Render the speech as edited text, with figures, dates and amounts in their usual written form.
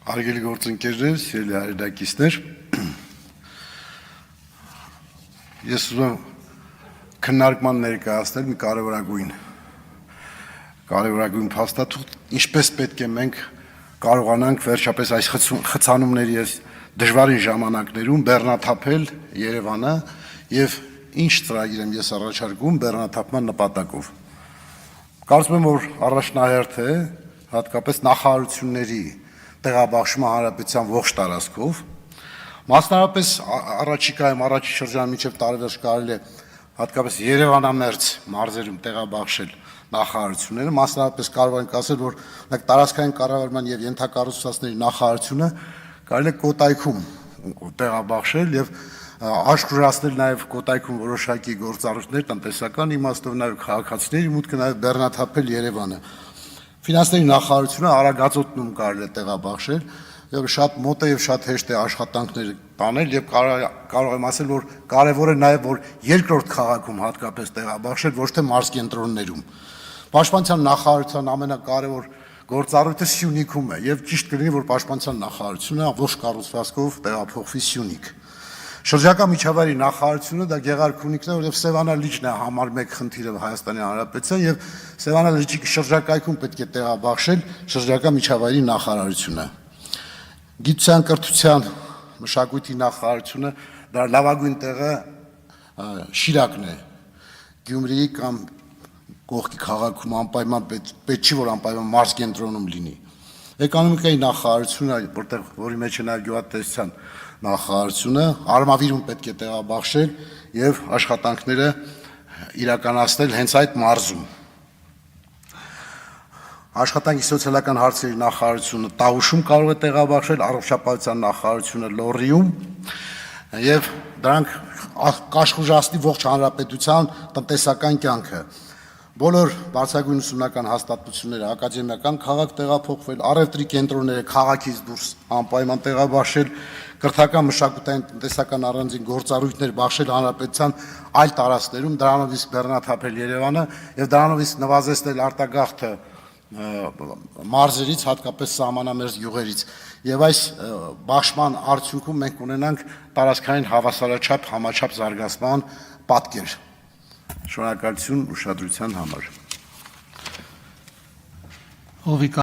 Հարգելի գործընկերներ, սիրելի հայրենակիցներ, ես ուզում եմ քննարկման ներկայացնել մի կարևորագույն փաստաթուղթ, ինչպես պետք է մենք կարողանանք վերջապես այս խցանումների դժվարին ժամանակներում բեռնաթափել Երևանը եւ ինչ ծրագիր եմ ես առաջարկում բեռնաթափման նպատակով։ Կարծում եմ, որ առաջնահերթ է հատկապես նախարարությունների տեղաբաշխումը հանրապետության ողջ տարածքով, մասնավորապես առաջիկայում առաջի շրջանում մինչև տարեվերջ կարելի է հատկապես Երևանամերձ մարզերում տեղաբաշխել նախարարությունները, մասնավորապես կարող ենք ասել, որ տարածքային կառավարման եւ ենթակառուցվածքների նախարարությունը կարելի է Կոտայքում տեղաբաշխել եւ աշխուժացնել նաեւ Կոտայքում որոշակի գործառույթներ տնտեսական իմաստով, նաեւ քաղաքացիների մուտքը, նաեւ բեռնաթափել Երևանը։ Ֆինանսների նախարարությունը Արագածոտնում կարելի է տեղաբաշխել եւ շատ մոտ է եւ շատ հեշտ է աշխատանքներ տանել եւ կարող եմ ասել, որ կարեւոր է նաեւ որ երկրորդ քաղաքում հատկապես տեղաբաշխել, ոչ թե մարզկենտրոններում։ Պաշտպանության նախարարության ամենակարևոր գործառույթը Սյունիքում է եւ ճիշտ կլինի, որ պաշտպանության նախարարությունը ողջ կառուցվածքով տեղափոխվի Սյունիք։ Շրջակա միջավայրի նախարարությունը դա Գեղարքունիքն է, որովհետև Սևանա լիճն է համար 1 խնդիրը Հայաստանի Հանրապետության եւ Սևանա լիճի շրջակայքում պետք է տեղաբաշխել շրջակա միջավայրի նախարարությունը։ Գիտության, կրթության, մշակույթի նախարարությունը դա լավագույն տեղը Շիրակն է։ Գյումրիի կամ կողքի քաղաքում անպայման պետք չի որ անպայման մարզկենտրոնում լինի։ Էկոնոմիկայի նախարարությունը, որի մեջ է նաեւ գյուղատնտեսության նախարարությունը, Արմավիրում պետք է տեղաբաշխել եւ աշխատանքները իրականացնել հենց այդ մարզում։ Աշխատանքի սոցիալական հարցերի նախարարությունը Տավուշում կարող է տեղաբաշխել, առողջապահության նախարարությունը Լոռիում եւ դրանք կաշխուժացնի ողջ հանրապետության տնտեսական կյանքը։ Բոլոր բարձրագույն ուսումնական հաստատությունները ակադեմիական քաղաք տեղափոխվել, առևտրի կենտրոնները քաղաքից դուրս անպայման տեղաբաշխել, կրթական, մշակութային, տնտեսական առանձին գործառույթներ բաշխել հանրապետության այլ տարածքներում, դրանով իսկ բեռնաթափել Երևանը եւ դրանով իսկ նվազեցնել արտագաղթը մարզերից, հատկապես սահմանամերձ գյուղերից։ Եվ այս բաշխման արդյունքում մենք ունենանք տարածքային հավասարաչափ, համաչափ զարգացման պատկեր։ Շնորհակալություն ուշադրության համար։